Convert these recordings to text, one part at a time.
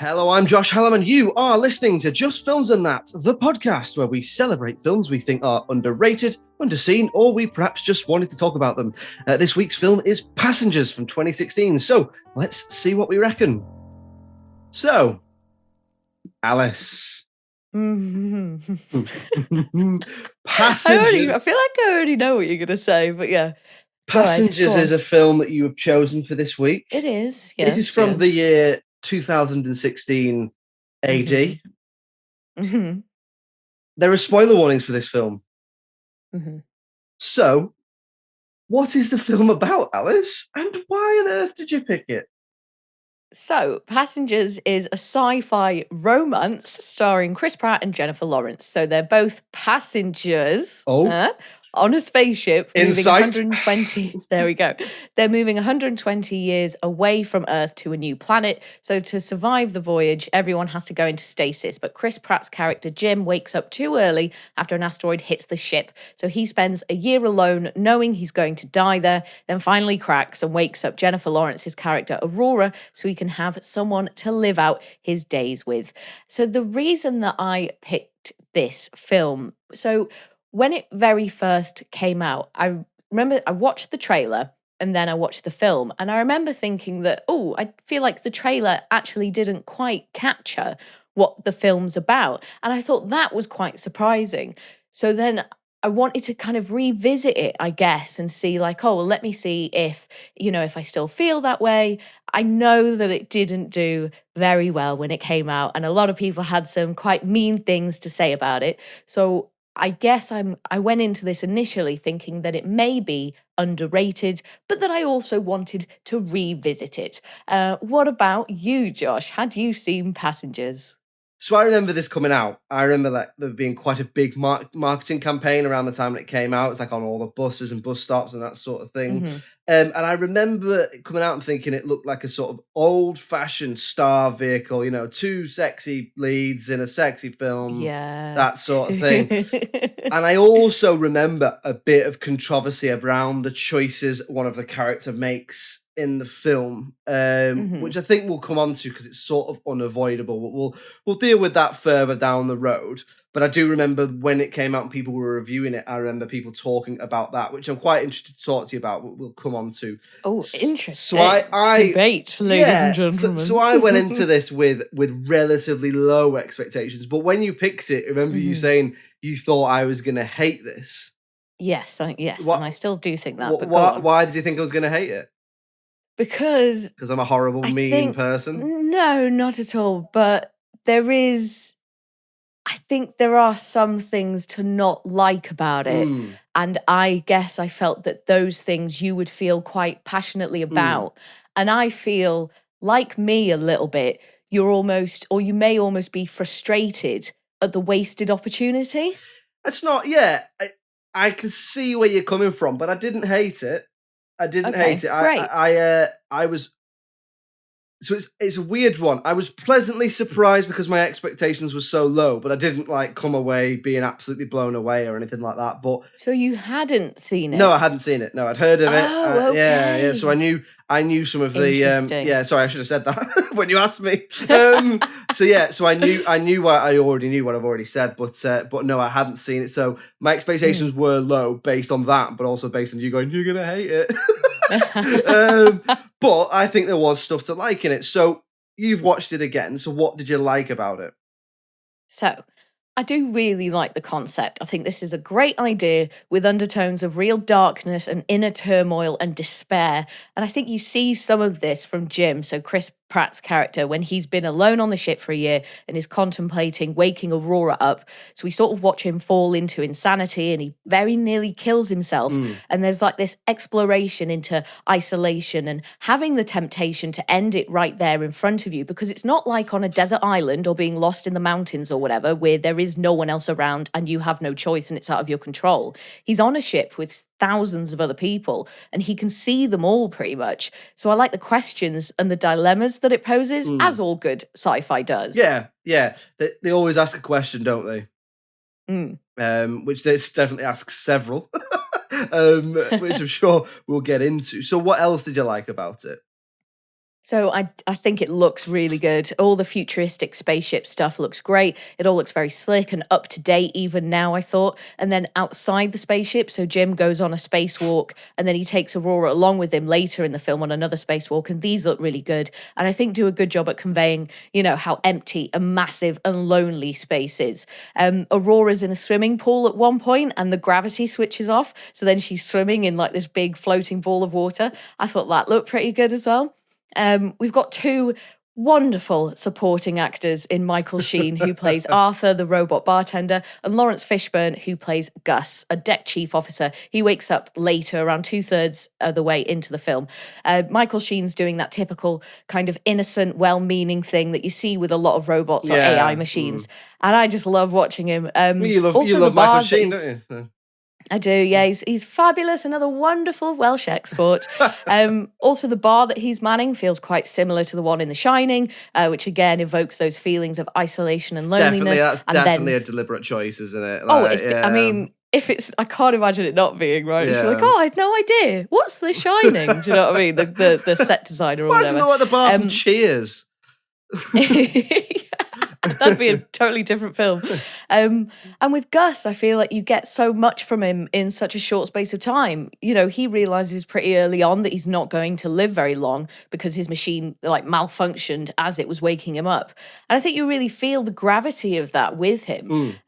Hello, I'm Josh Hallam, and you are listening to Just Films and That, the podcast where we celebrate films we think are underrated, underseen, or we perhaps just wanted to talk about them. This week's film is Passengers from 2016, so let's see what we reckon. So, Alice. I Passengers. feel like I already know what you're going to say, but yeah. Passengers is a film that you have chosen for this week. It is, yes. It is from the year 2016 AD. Mm-hmm. There are spoiler warnings for this film. Mm-hmm. So, what is the film about, Alice? And why on earth did you pick it? So, Passengers is a sci-fi romance starring Chris Pratt and Jennifer Lawrence. So they're both passengers on a spaceship moving 120. There we go. They're moving 120 years away from Earth to a new planet. So to survive the voyage, everyone has to go into stasis. But Chris Pratt's character Jim wakes up too early after an asteroid hits the ship. So he spends a year alone, knowing he's going to die there. Then finally cracks and wakes up Jennifer Lawrence's character Aurora, so he can have someone to live out his days with. So the reason that I picked this film, so when it very first came out, I remember I watched the trailer and then I watched the film. And I remember thinking that, I feel like the trailer actually didn't quite capture what the film's about. And I thought that was quite surprising. So then I wanted to kind of revisit it, I guess, and see let me see if I still feel that way. I know that it didn't do very well when it came out, and a lot of people had some quite mean things to say about it. So I guess I went into this initially thinking that it may be underrated, but that I also wanted to revisit it. What about you, Josh? Had you seen Passengers? So I remember this coming out. I remember there being quite a big marketing campaign around the time that it came out. It's like on all the buses and bus stops and that sort of thing. Mm-hmm. And I remember it coming out and thinking it looked like a sort of old-fashioned star vehicle, two sexy leads in a sexy film, that sort of thing. And I also remember a bit of controversy around the choices one of the character makes in the film, which I think we'll come on to because it's sort of unavoidable. But we'll deal with that further down the road. But I do remember when it came out and people were reviewing it, I remember people talking about that, which I'm quite interested to talk to you about. We'll come on to. Oh, interesting. So I debate, ladies and gentlemen. So I went into this with relatively low expectations. But when you picked it, remember you saying you thought I was going to hate this. Yes, and I still do think that. Why did you think I was going to hate it? Because I'm a horrible, mean person? No, not at all. But I think there are some things to not like about it. And I guess I felt that those things you would feel quite passionately about. And I feel, like me a little bit, you may almost be frustrated at the wasted opportunity. It's not, I can see where you're coming from, but I didn't hate it. Hate it. Great. I was. So it's a weird one. I was pleasantly surprised because my expectations were so low, but I didn't come away being absolutely blown away or anything like that. But so you hadn't seen it? No, I hadn't seen it. No, I'd heard of it. Oh, okay. Yeah. So I knew some of the. Sorry, I should have said that when you asked me. So I knew what I already knew what I've already said, but no, I hadn't seen it. So my expectations were low based on that, but also based on you going, you're gonna hate it. But I think there was stuff to like in it. So you've watched it again. So what did you like about it? So I do really like the concept. I think this is a great idea with undertones of real darkness and inner turmoil and despair. And I think you see some of this from Jim, so Chris Pratt's character, when he's been alone on the ship for a year and is contemplating waking Aurora up. So we sort of watch him fall into insanity and he very nearly kills himself. And there's this exploration into isolation and having the temptation to end it right there in front of you, because it's not like on a desert island or being lost in the mountains or whatever, where there is no one else around and you have no choice and it's out of your control. He's on a ship with thousands of other people and he can see them all pretty much. So I like the questions and the dilemmas that it poses, as all good sci-fi does. Yeah. They always ask a question, don't they? Which this definitely asks several, which I'm sure we'll get into. So what else did you like about it? So I think it looks really good. All the futuristic spaceship stuff looks great. It all looks very slick and up to date even now, I thought. And then outside the spaceship, so Jim goes on a spacewalk and then he takes Aurora along with him later in the film on another spacewalk, and these look really good. And I think do a good job at conveying, how empty and massive and lonely space is. Aurora's in a swimming pool at one point and the gravity switches off. So then she's swimming in like this big floating ball of water. I thought that looked pretty good as well. We've got two wonderful supporting actors in Michael Sheen, who plays Arthur, the robot bartender, and Lawrence Fishburne, who plays Gus, a deck chief officer. He wakes up later, around 2/3 of the way into the film. Michael Sheen's doing that typical kind of innocent, well-meaning thing that you see with a lot of robots or AI machines. And I just love watching him. You love Michael Sheen, don't you? I do, yeah. He's fabulous. Another wonderful Welsh export. Also, the bar that he's manning feels quite similar to the one in The Shining, which again evokes those feelings of isolation and loneliness. That's definitely a deliberate choice, isn't it? I mean, I can't imagine it not being, right? Yeah. She's like, I had no idea. What's The Shining? Do you know what I mean? The set designer or whatever. Why doesn't know what the bar from Cheers? That'd be a totally different film. And with Gus, I feel like you get so much from him in such a short space of time. He realizes pretty early on that he's not going to live very long because his machine malfunctioned as it was waking him up. And I think you really feel the gravity of that with him.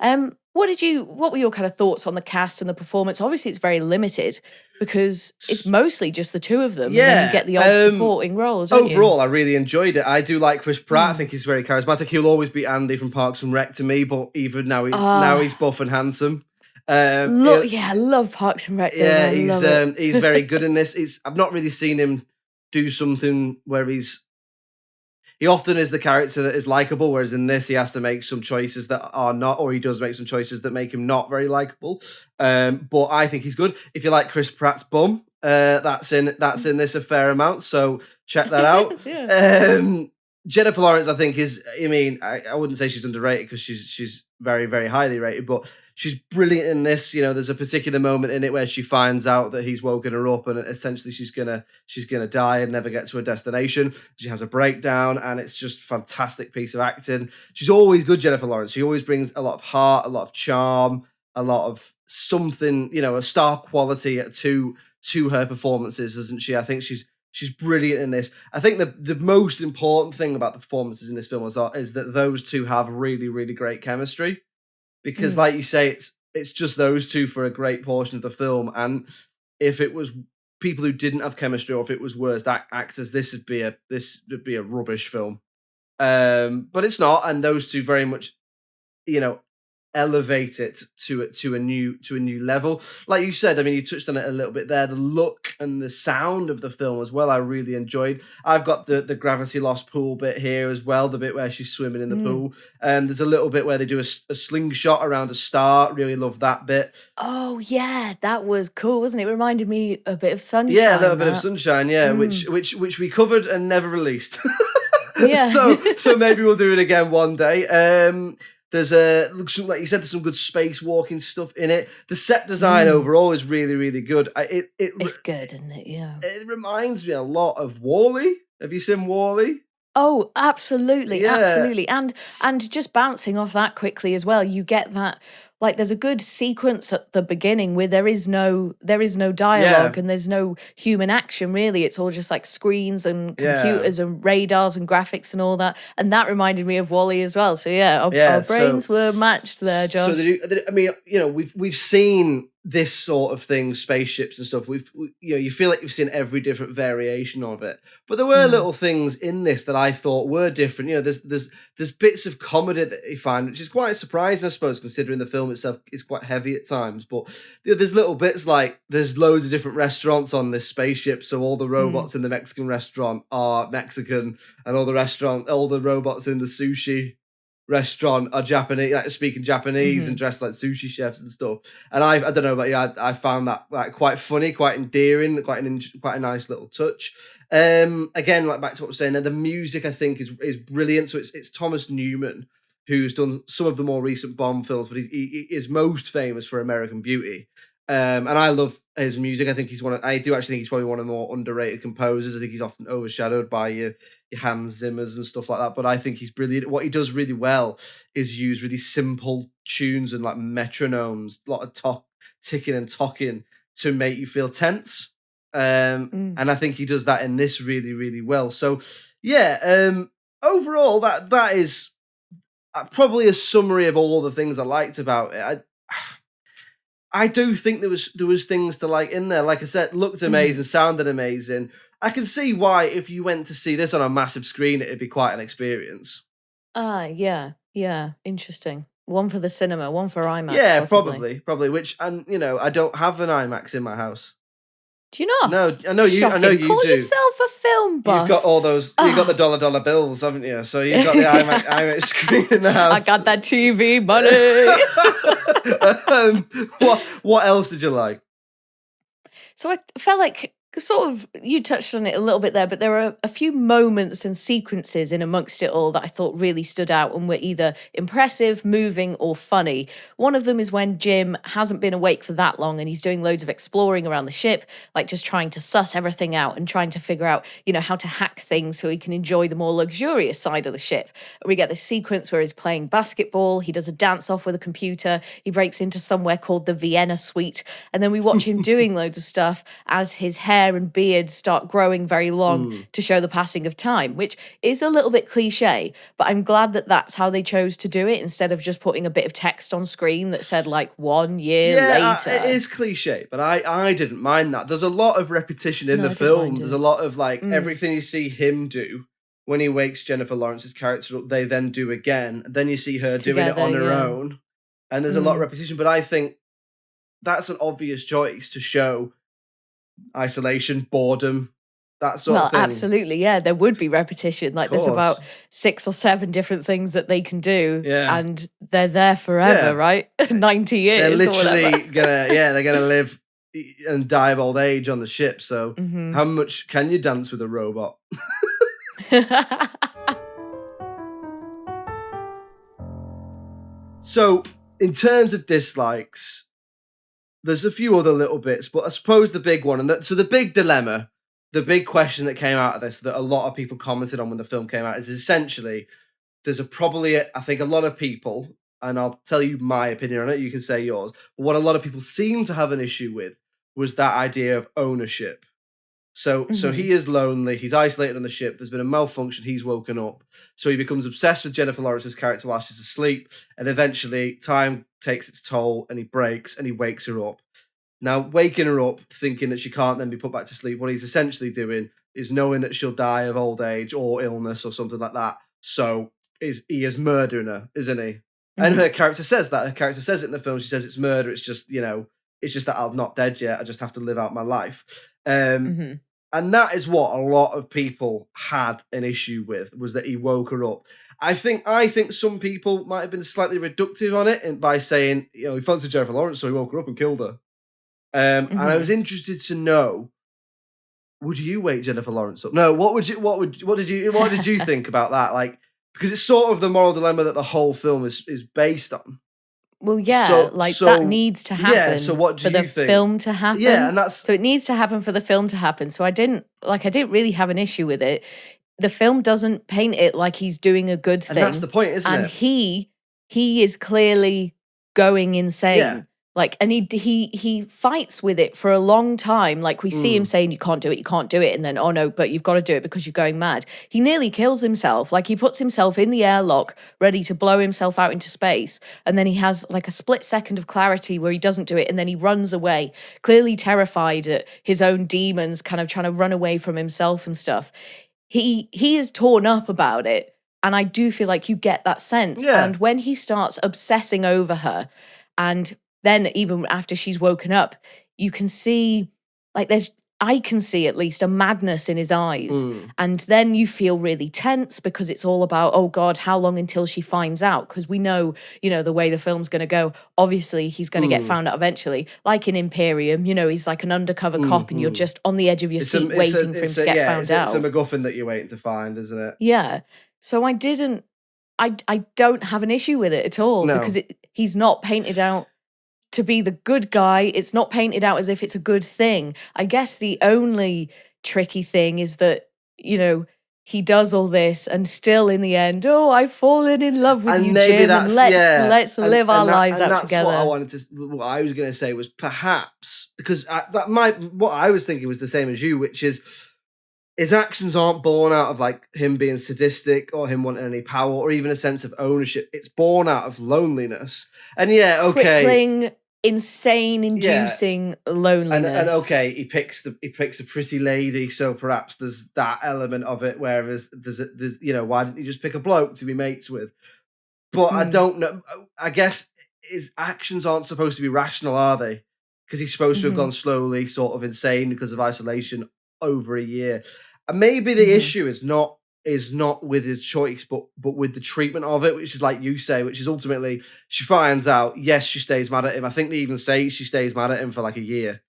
What were your kind of thoughts on the cast and the performance? Obviously, it's very limited because it's mostly just the two of them. Yeah. And then you get the odd supporting roles. Overall, I really enjoyed it. I do like Chris Pratt. I think he's very charismatic. He'll always be Andy from Parks and Rec to me, but even now he's buff and handsome. I love Parks and Rec. Yeah, he's very good in this. I've not really seen him do something where he often is the character that is likable, whereas in this he has to make some choices that are not, or he does make some choices that make him not very likable. But I think he's good. If you like Chris Pratt's bum, that's in this a fair amount. So check that out. Yeah. Jennifer Lawrence, I think, I wouldn't say she's underrated because she's very, very highly rated, but she's brilliant in this. There's a particular moment in it where she finds out that he's woken her up and essentially she's gonna die and never get to her destination. She has a breakdown and it's just a fantastic piece of acting. She's always good, Jennifer Lawrence. She always brings a lot of heart, a lot of charm, a lot of something, a star quality to her performances, doesn't she? I think she's brilliant in this. I think the most important thing about the performances in this film is that those two have really, really great chemistry. Because, like you say, it's just those two for a great portion of the film. And if it was people who didn't have chemistry, or if it was worst actors, this would be a rubbish film. But it's not, and those two very much, elevate it to a new level. Like you said, you touched on it a little bit there. The look and the sound of the film as well, I really enjoyed. I've got the gravity lost pool bit here as well, the bit where she's swimming in the pool. And there's a little bit where they do a slingshot around a star. Really love that bit. Oh yeah, that was cool, wasn't it? It reminded me a bit of Sunshine. Yeah, a little bit of Sunshine. Yeah, which we covered and never released. Yeah. so maybe we'll do it again one day. There's like you said, there's some good spacewalking stuff in it. The set design overall is really, really good. It's good, isn't it? Yeah. It reminds me a lot of WALL-E. Have you seen WALL-E? Oh, absolutely, absolutely. And just bouncing off that quickly as well, you get that. Like there's a good sequence at the beginning where there is no dialogue and there's no human action really. It's all just like screens and computers and radars and graphics and all that. And that reminded me of WALL-E as well. So our brains were matched there, Josh. So we've seen this sort of thing, spaceships and stuff. You feel like you've seen every different variation of it, but there were little things in this that I thought were different. There's bits of comedy that you find, which is quite surprising, I suppose, considering the film itself is quite heavy at times. But there's little bits like there's loads of different restaurants on this spaceship, so all the robots in the Mexican restaurant are Mexican, and all the robots in the sushi restaurant are Japanese, like speaking Japanese and dressed like sushi chefs and stuff. And I don't know about you, I found that quite funny, quite endearing, quite a nice little touch. Again, like back to what I was saying there, the music I think is brilliant. So it's Thomas Newman who's done some of the more recent Bond films, but he is most famous for American Beauty. And I love his music. I think I do actually think he's probably one of the more underrated composers. I think he's often overshadowed by your Hans Zimmers and stuff like that. But I think he's brilliant. What he does really well is use really simple tunes and like metronomes, a lot of ticking and talking to make you feel tense. And I think he does that in this really, really well. So yeah, overall, that is probably a summary of all the things I liked about it. I do think there was things to like in there. Like I said, looked amazing, sounded amazing. I can see why if you went to see this on a massive screen, it'd be quite an experience. Yeah, interesting. One for the cinema, one for IMAX. Yeah, possibly. probably. Which, and I don't have an IMAX in my house. Do you not? No, I know you. I know you Call do. yourself a film buff. You've got all those. You've got the dollar bills, haven't you? So you've got the IMAX screen in the house. I got that TV money. What else did you like? So I felt like sort of you touched on it a little bit there, but there are a few moments and sequences in amongst it all that I thought really stood out and were either impressive, moving, or funny. One of them is when Jim hasn't been awake for that long and he's doing loads of exploring around the ship, like just trying to suss everything out and trying to figure out, how to hack things so he can enjoy the more luxurious side of the ship. We get this sequence where he's playing basketball, he does a dance off with a computer, he breaks into somewhere called the Vienna Suite, and then we watch him doing loads of stuff as his hair and beard start growing very long to show the passing of time, which is a little bit cliche, but I'm glad that that's how they chose to do it instead of just putting a bit of text on screen that said like 1 year later. It is cliche, but I didn't mind that. There's a lot of repetition in the film. There's a lot of like everything you see him do when he wakes Jennifer Lawrence's character up, they then do again. Then you see her doing it on her own. And there's a lot of repetition, but I think that's an obvious choice to show isolation, boredom, that sort of thing. Well, absolutely, yeah. There would be repetition. Like there's about 6 or 7 different things that they can do, and they're there forever, right? 90 years. They're literally or whatever. they're gonna live and die of old age on the ship. So how much can you dance with a robot? So in terms of dislikes, there's a few other little bits, but I suppose the big one, so the big dilemma, the big question that came out of this that a lot of people commented on when the film came out is essentially I think a lot of people, and I'll tell you my opinion on it, you can say yours, but what a lot of people seem to have an issue with was that idea of ownership. So he is lonely, he's isolated on the ship, there's been a malfunction, he's woken up, so he becomes obsessed with Jennifer Lawrence's character while she's asleep, and eventually time takes its toll and he breaks and he wakes her up. Now, waking her up, thinking that she can't then be put back to sleep, what he's essentially doing is knowing that she'll die of old age or illness or something like that, so he is murdering her, isn't he? And her character says that. Her character says it in the film. She says it's murder. It's just, it's just that I'm not dead yet. I just have to live out my life. And that is what a lot of people had an issue with, was that he woke her up. I think some people might have been slightly reductive on it by saying, he fancied Jennifer Lawrence, so he woke her up and killed her. And I was interested to know, would you wake Jennifer Lawrence up? No, what did you think about that? Like, because it's sort of the moral dilemma that the whole film is based on. Well, yeah, that needs to happen. Yeah, so what do you think? For the film to happen. Yeah, and so it needs to happen for the film to happen. So I didn't really have an issue with it. The film doesn't paint it like he's doing a good thing. And that's the point, isn't it? And he is clearly going insane. Yeah. Like, and he fights with it for a long time. Like, we see him saying, you can't do it. And then, oh no, but you've got to do it because you're going mad. He nearly kills himself. Like, he puts himself in the airlock, ready to blow himself out into space. And then he has like a split second of clarity where he doesn't do it. And then he runs away, clearly terrified at his own demons, kind of trying to run away from himself and stuff. He is torn up about it. And I do feel like you get that sense. Yeah. And when he starts obsessing over her, and then even after she's woken up, you can see, like, I can see at least a madness in his eyes. And then you feel really tense because it's all about, oh God, how long until she finds out? Because we know, the way the film's going to go. Obviously, he's going to get found out eventually. Like in Imperium, he's like an undercover cop and you're just on the edge of your seat waiting for him to get found out. It's a MacGuffin that you're waiting to find, isn't it? Yeah. So I don't have an issue with it at all because he's not painted out to be the good guy. It's not painted out as if it's a good thing. I guess the only tricky thing is that, he does all this and still in the end, I've fallen in love with you, Jim, and let's live our lives out together. What I was going to say was perhaps, because what I was thinking was the same as you, which is his actions aren't born out of like him being sadistic or him wanting any power or even a sense of ownership. It's born out of loneliness. And crippling, insane inducing loneliness. And okay, he picks a pretty lady, so perhaps there's that element of it. Whereas there's why didn't he just pick a bloke to be mates with? But I don't know. I guess his actions aren't supposed to be rational, are they? Because he's supposed to have gone slowly, sort of insane because of isolation over a year. And maybe the issue is not with his choice, but with the treatment of it, which is like you say, which is ultimately she finds out, yes, she stays mad at him. I think they even say she stays mad at him for like a year.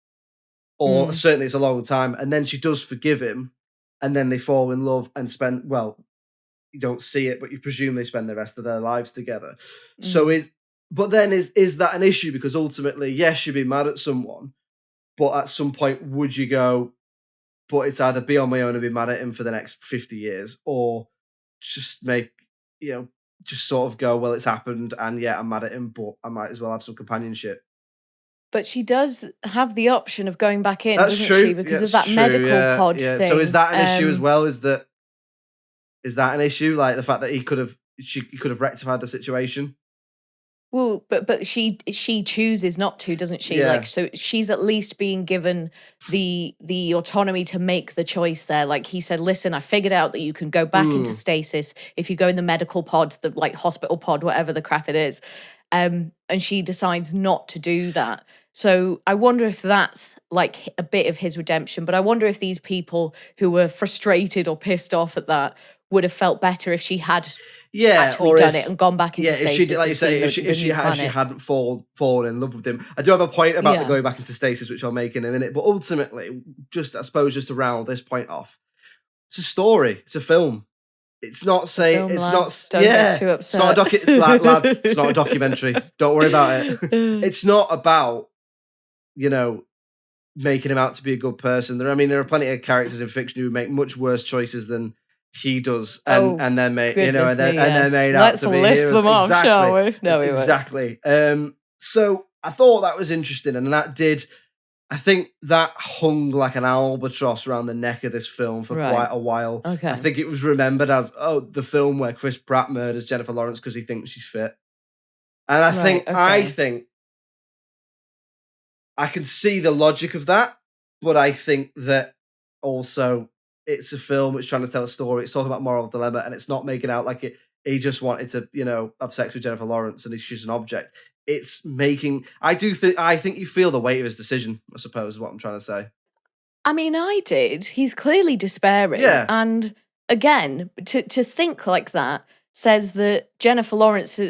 Or certainly it's a long time. And then she does forgive him. And then they fall in love and spend, well, you don't see it, but you presume they spend the rest of their lives together. So is that an issue? Because ultimately, yes, you'd be mad at someone, but at some point would you go, but it's either be on my own and be mad at him for the next 50 years, or just just sort of go, well, it's happened, and yeah, I'm mad at him, but I might as well have some companionship. But she does have the option of going back in, doesn't she? Because of that medical pod thing. So is that an issue as well? Is that an issue? Like the fact that he could have rectified the situation? Well, but she chooses not to, doesn't she? Yeah. Like, so she's at least being given the autonomy to make the choice there. Like he said, listen, I figured out that you can go back into stasis if you go in the medical pod, the like hospital pod, whatever the crap it is. And she decides not to do that. So I wonder if that's like a bit of his redemption. But I wonder if these people who were frustrated or pissed off at that would have felt better if she had actually done it and gone back into stasis. If she hadn't fallen in love with him. I do have a point about the going back into stasis, which I'll make in a minute. But ultimately, just to round this point off, it's a story. It's a film. It's not saying it's lads, not. Don't get too upset. It's not lads. It's not a documentary. Don't worry about it. It's not about making him out to be a good person. There are plenty of characters in fiction who make much worse choices than he does, and they're made, and they're made out to be heroes. Let's list them off, shall we? No, we exactly. So I thought that was interesting, and that did. I think that hung like an albatross around the neck of this film for quite a while. Okay. I think it was remembered as the film where Chris Pratt murders Jennifer Lawrence because he thinks she's fit, and I think I can see the logic of that, but I think that also. It's a film which is trying to tell a story. It's talking about moral dilemma, and it's not making out like he just wanted to, have sex with Jennifer Lawrence and she's an object. It's making. I think you feel the weight of his decision, I suppose, is what I'm trying to say. I mean, I did. He's clearly despairing. Yeah. And again, to think like that says that Jennifer Lawrence,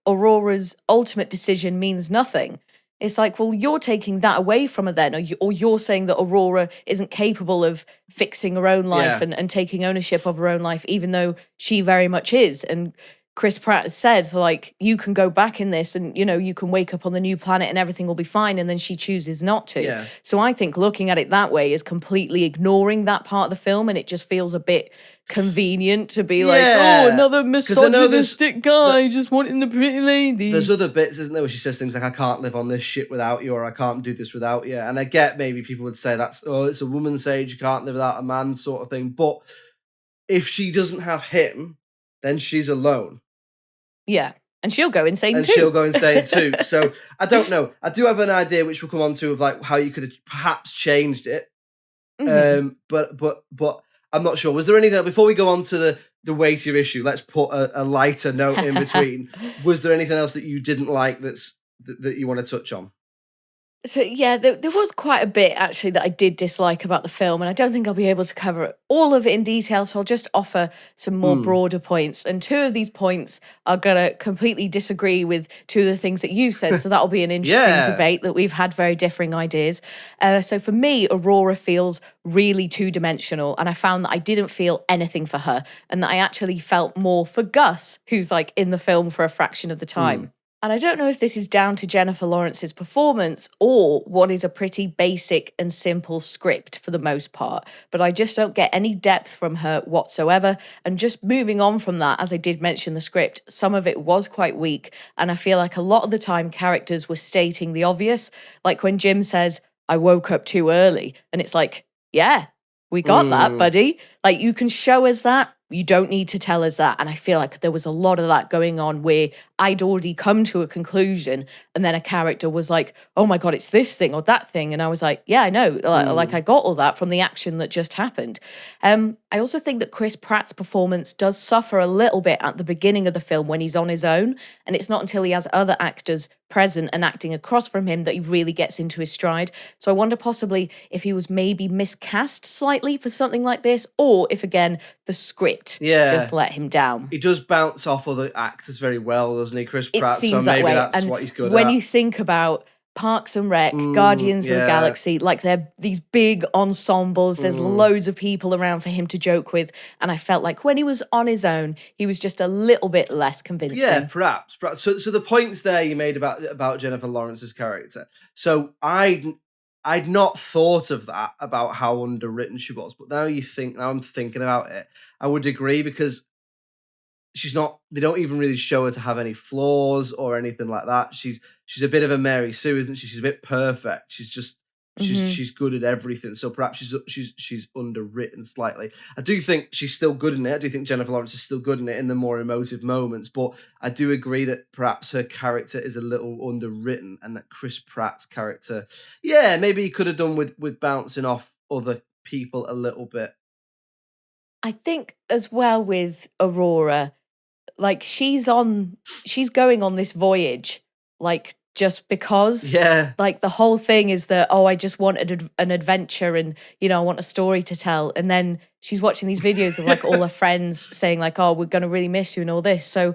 Aurora's ultimate decision means nothing. It's like, well, you're taking that away from her then, or you're saying that Aurora isn't capable of fixing her own life and taking ownership of her own life, even though she very much is. And Chris Pratt has said, like, you can go back in this and, you can wake up on the new planet and everything will be fine. And then she chooses not to. Yeah. So I think looking at it that way is completely ignoring that part of the film. And it just feels a bit convenient to be like, another misogynistic guy just wanting the pretty lady. There's other bits, isn't there, where she says things like, I can't live on this shit without you, or I can't do this without you. And I get maybe people would say it's a woman's age, you can't live without a man sort of thing. But if she doesn't have him, then she's alone. Yeah. And she'll go insane too. So I don't know. I do have an idea which we'll come on to of like how you could have perhaps changed it. But I'm not sure. Was there anything before we go on to the weightier issue? Let's put a lighter note in between. Was there anything else that you didn't like that you want to touch on? So yeah, there was quite a bit actually that I did dislike about the film, and I don't think I'll be able to cover all of it in detail, so I'll just offer some more broader points. And two of these points are going to completely disagree with two of the things that you said, so that'll be an interesting debate that we've had very differing ideas. So for me, Aurora feels really two-dimensional, and I found that I didn't feel anything for her, and that I actually felt more for Gus, who's like in the film for a fraction of the time. And I don't know if this is down to Jennifer Lawrence's performance or what is a pretty basic and simple script for the most part, but I just don't get any depth from her whatsoever. And just moving on from that, as I did mention the script, some of it was quite weak. And I feel like a lot of the time characters were stating the obvious, like when Jim says, I woke up too early. And it's like, yeah, we got that, buddy. Like, you can show us that. You don't need to tell us that. And I feel like there was a lot of that going on where I'd already come to a conclusion and then a character was like, oh my God, it's this thing or that thing. And I was like, yeah, I know. Like I got all that from the action that just happened. I also think that Chris Pratt's performance does suffer a little bit at the beginning of the film when he's on his own. And it's not until he has other actors present and acting across from him that he really gets into his stride. So I wonder possibly if he was maybe miscast slightly for something like this, or if again the script just let him down. He does bounce off other actors very well, doesn't he, Chris Pratt? It seems so maybe that's and what he's good when at. You think about Parks and Rec, Guardians of the Galaxy, like they're these big ensembles. There's loads of people around for him to joke with. And I felt like when he was on his own, he was just a little bit less convincing. Yeah, perhaps. So the points there you made about Jennifer Lawrence's character. So I'd not thought of that, about how underwritten she was. But now I'm thinking about it, I would agree, because they don't even really show her to have any flaws or anything like that. She's a bit of a Mary Sue, isn't she? She's a bit perfect. She's good at everything. So perhaps she's underwritten slightly. I do think she's still good in it. I do think Jennifer Lawrence is still good in it in the more emotive moments. But I do agree that perhaps her character is a little underwritten, and that Chris Pratt's character, maybe he could have done with bouncing off other people a little bit. I think as well with Aurora, like she's going on this voyage, like just because. Like the whole thing is that, I just wanted an adventure and, I want a story to tell. And then she's watching these videos of like all her friends saying like, oh, we're going to really miss you and all this. So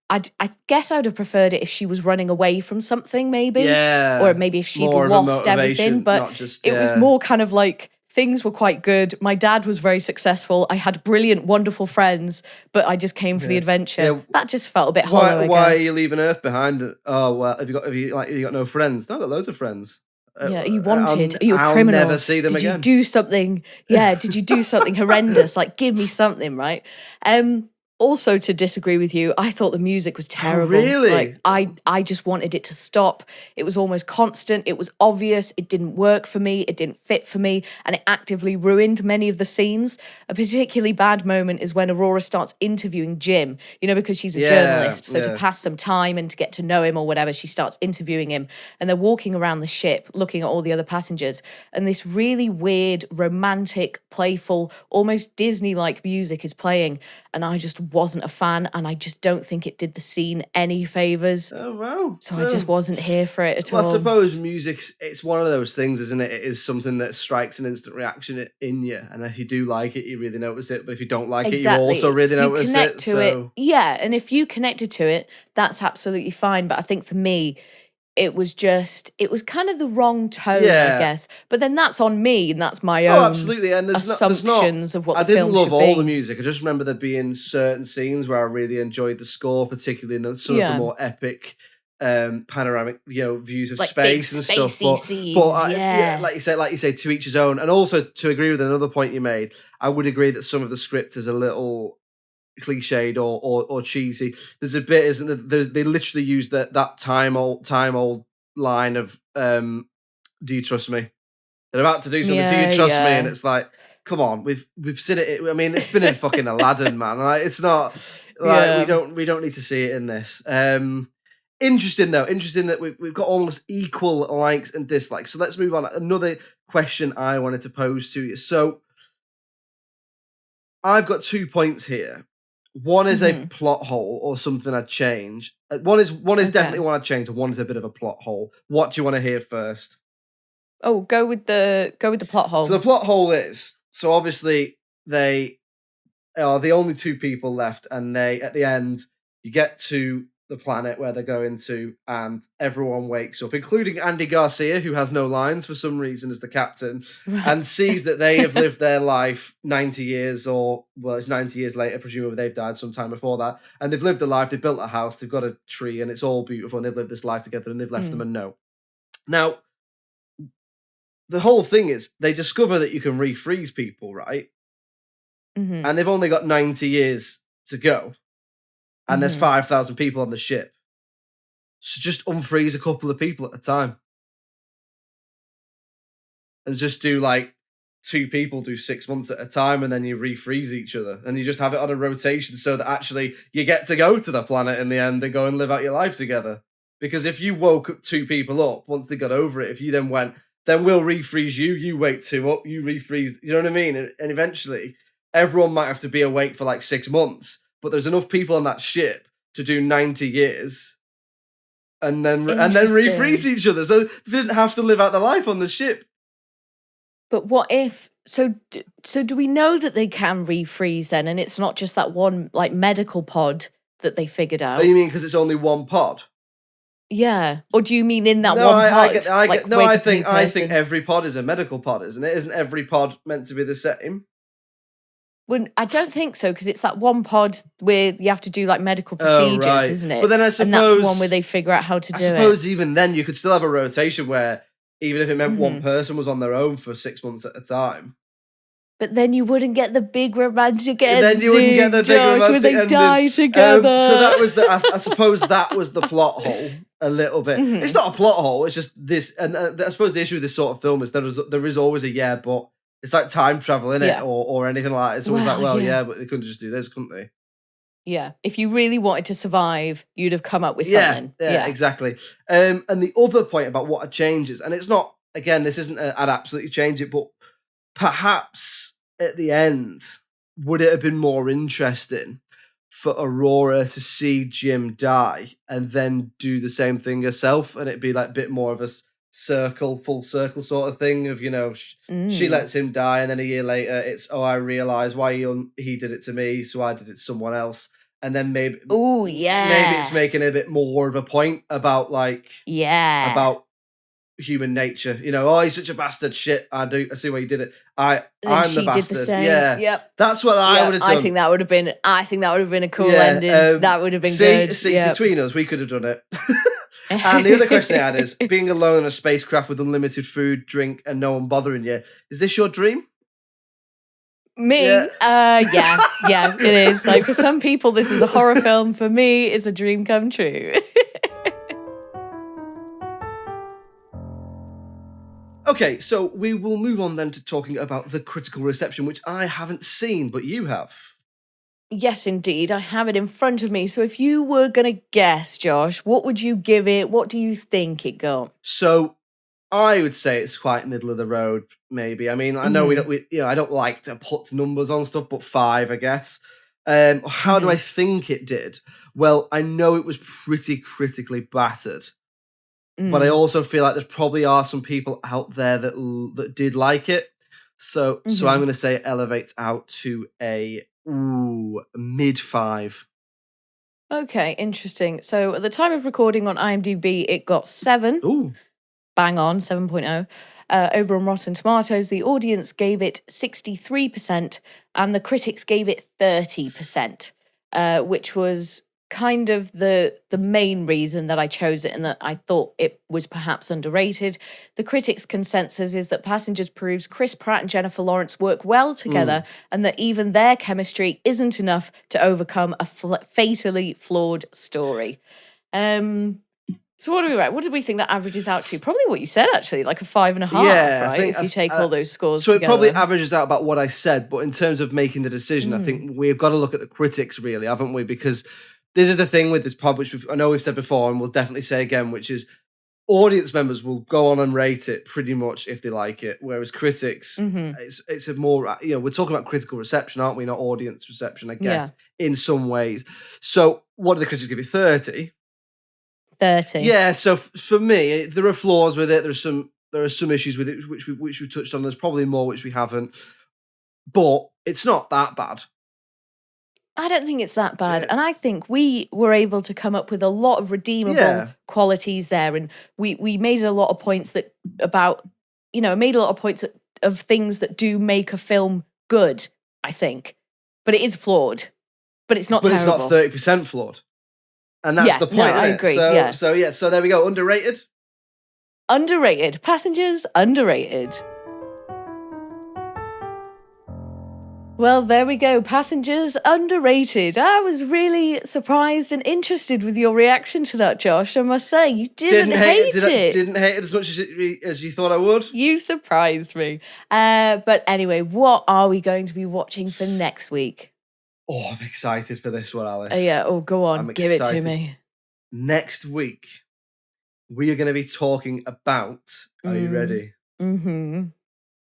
I guess I would have preferred it if she was running away from something, maybe. Or maybe if she'd lost everything. But it was more kind of like, things were quite good. My dad was very successful. I had brilliant, wonderful friends, but I just came for the adventure. That just felt a bit hollow, I guess. Why are you leaving Earth behind? Oh, well, have you got no friends? No, I've got loads of friends. Yeah, you wanted. Are you a criminal? I'll never see them again. Did you do something? Yeah, did you do something horrendous? Like, give me something, right? Also, to disagree with you, I thought the music was terrible. Oh, really? Like, I just wanted it to stop. It was almost constant. It was obvious. It didn't work for me. It didn't fit for me. And it actively ruined many of the scenes. A particularly bad moment is when Aurora starts interviewing Jim, because she's a journalist. So to pass some time and to get to know him or whatever, she starts interviewing him. And they're walking around the ship, looking at all the other passengers. And this really weird, romantic, playful, almost Disney-like music is playing. And I just wasn't a fan, and I just don't think it did the scene any favors. Oh, wow. So I just wasn't here for it at all. I suppose music, it's one of those things, isn't it? It is something that strikes an instant reaction in you. And if you do like it, you really notice it. But if you don't like it, you also really notice it. To it. Yeah, and if you connected to it, that's absolutely fine. But I think for me, it was kind of the wrong tone, I guess. But then that's on me, and that's my own absolutely. And assumptions of what the film should be. I didn't love all the music. I just remember there being certain scenes where I really enjoyed the score, particularly in some of the more epic panoramic views of like space and stuff. Scenes, like you say, to each his own. And also, to agree with another point you made, I would agree that some of the script is a little cliched or cheesy. There's a bit, isn't there? They literally use that time old line of do you trust me? They're about to do something, do you trust me? And it's like, come on, we've seen it. I mean, it's been in fucking Aladdin, man. Like, it's not like we don't need to see it in this. Interesting that we've got almost equal likes and dislikes. So let's move on. Another question I wanted to pose to you. So I've got 2 points here. One is a plot hole or something I'd change. One is definitely one I'd change, and one is a bit of a plot hole. What do you want to hear first? Oh, go with the plot hole. So the plot hole is, so obviously they are the only 2 people left, and they, at the end, you get to the planet where they're going to, and everyone wakes up, including Andy Garcia, who has no lines for some reason as the captain, and sees that they have lived their life 90 years, or, well, it's 90 years later, presumably they've died sometime before that, and they've lived a life, they've built a house, they've got a tree, and it's all beautiful, and they've lived this life together, and they've left them a note. Now, the whole thing is, they discover that you can refreeze people, right? And they've only got 90 years to go. And there's 5,000 people on the ship. So just unfreeze a couple of people at a time. And just do like 2 people do 6 months at a time, and then you refreeze each other. And you just have it on a rotation so that actually you get to go to the planet in the end and go and live out your life together. Because if you woke 2 people up, once they got over it, if you then went, then we'll refreeze you, you wake 2 up, you refreeze, you know what I mean? And eventually, everyone might have to be awake for like 6 months, but there's enough people on that ship to do 90 years and then refreeze each other. So they didn't have to live out their life on the ship. But what if, so do we know that they can refreeze then, and it's not just that one like medical pod that they figured out? Oh, you mean because it's only one pod? Yeah. Or do you mean in that one pod? I think every pod is a medical pod, isn't it? Isn't every pod meant to be the same? Well, I don't think so, because it's that one pod where you have to do like medical procedures, isn't it? But then I suppose, and that's the one where they figure out how to do it. I suppose even then you could still have a rotation where even if it meant one person was on their own for 6 months at a time. But then you wouldn't get the big romantic ending. Then you wouldn't get the big romantic where they ending. die together. So that was I suppose that was the plot hole a little bit. It's not a plot hole. It's just this, and I suppose the issue with this sort of film is there is always a but. It's like time travel, isn't it? Or anything like that. It's always but they couldn't just do this, couldn't they? Yeah. If you really wanted to survive, you'd have come up with something. Yeah, exactly. And the other point about what changes, and it's not, again, this isn't I'd absolutely change it, but perhaps at the end, would it have been more interesting for Aurora to see Jim die and then do the same thing herself, and it'd be like a bit more of a full circle sort of thing of, she lets him die, and then a year later it's, I realize why he did it to me, so I did it to someone else, and then maybe it's making a bit more of a point about about human nature, he's such a bastard, shit, I see why you did it, I'm the bastard. Did the same. That's what I would have done. I think that would have been a cool ending. That would have been good. Between us we could have done it. And the other question I had is, being alone in a spacecraft with unlimited food, drink, and no one bothering you, is this your dream? Me? Yeah, it is. Like, for some people, this is a horror film. For me, it's a dream come true. Okay, so we will move on then to talking about the critical reception, which I haven't seen, but you have. Yes, indeed. I have it in front of me. So if you were going to guess, Josh, what would you give it? What do you think it got? So I would say it's quite middle of the road, maybe. I mean, I know I don't like to put numbers on stuff, but 5, I guess. How do I think it did? Well, I know it was pretty critically battered, but I also feel like there probably are some people out there that did like it. So I'm going to say it elevates out to a mid 5. Okay, interesting. So at the time of recording on IMDb, it got 7. Ooh. Bang on, 7.0. Over on Rotten Tomatoes, the audience gave it 63% and the critics gave it 30%, which was kind of the main reason that I chose it and that I thought it was perhaps underrated. The critics' consensus is that Passengers proves Chris Pratt and Jennifer Lawrence work well together and that even their chemistry isn't enough to overcome a fatally flawed story. So what do we write? What did we think that averages out to? Probably what you said, actually, like a 5.5, right? If you take all those scores together. So it probably averages out about what I said, but in terms of making the decision, I think we've got to look at the critics, really, haven't we? Because this is the thing with this pod, which I know we've said before and we'll definitely say again, which is audience members will go on and rate it pretty much if they like it, whereas critics, it's a more, we're talking about critical reception, aren't we? Not audience reception, I guess, in some ways. So what do the critics give it? 30? 30. Yeah, so for me, there are flaws with it. There are some issues with it, which we touched on. There's probably more which we haven't, but it's not that bad. I don't think it's that bad. And I think we were able to come up with a lot of redeemable qualities there. And we made a lot of points that of things that do make a film good, I think. But it is flawed. But it's not terrible. But it's not 30% flawed. And that's the point, I agree. So there we go. Underrated? Underrated. Passengers, underrated. Well, there we go. Passengers, underrated. I was really surprised and interested with your reaction to that, Josh. I must say, you didn't hate it. Didn't hate it as much as you thought I would. You surprised me. But anyway, what are we going to be watching for next week? Oh, I'm excited for this one, Alice. Go on. Give it to me. Next week, we are going to be talking about... Are you ready? Mm-hmm.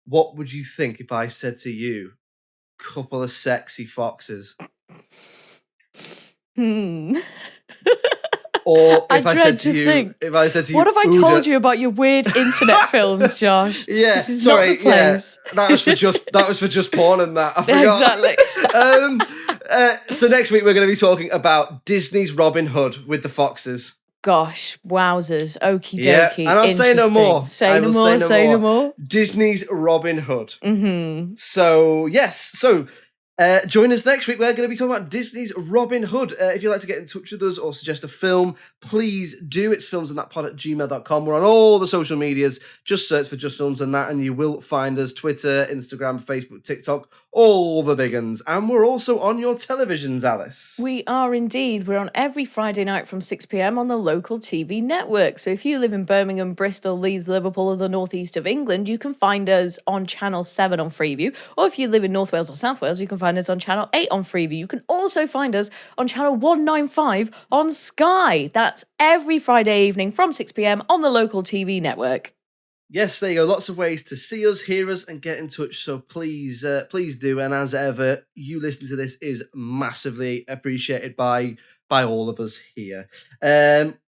What would you think if I said to you, couple of sexy foxes? Or if I said to you, what have I told you about your weird internet films, Josh? This is not the place. That was for just porn and that. I forgot. Exactly. So next week we're going to be talking about Disney's Robin Hood with the foxes. Gosh, wowzers, okie dokie. And I'll say no more. Say no more. Disney's Robin Hood. Mm-hmm. So yes, join us next week. We're going to be talking about Disney's Robin Hood. If you'd like to get in touch with us or suggest a film, please do. It's filmsandthatpod@gmail.com. We're on all the social medias. Just search for Just Films and That and you will find us. Twitter, Instagram, Facebook, TikTok, all the big uns. And we're also on your televisions, Alice. We are indeed. We're on every Friday night from 6 p.m. on the local TV network. So if you live in Birmingham, Bristol, Leeds, Liverpool or the northeast of England, you can find us on Channel 7 on Freeview. Or if you live in North Wales or South Wales, you can find us on Channel 8 on Freeview. You can also find us on Channel 195 on Sky. That's every Friday evening from 6 p.m. on the local TV network. Yes, there you go. Lots of ways to see us, hear us, and get in touch. So please do. And as ever, you listening to this is massively appreciated by all of us here.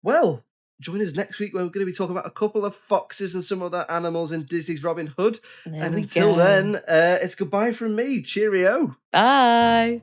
Well, join us next week where we're going to be talking about a couple of foxes and some other animals in Disney's Robin Hood. And until then, it's goodbye from me. Cheerio. Bye.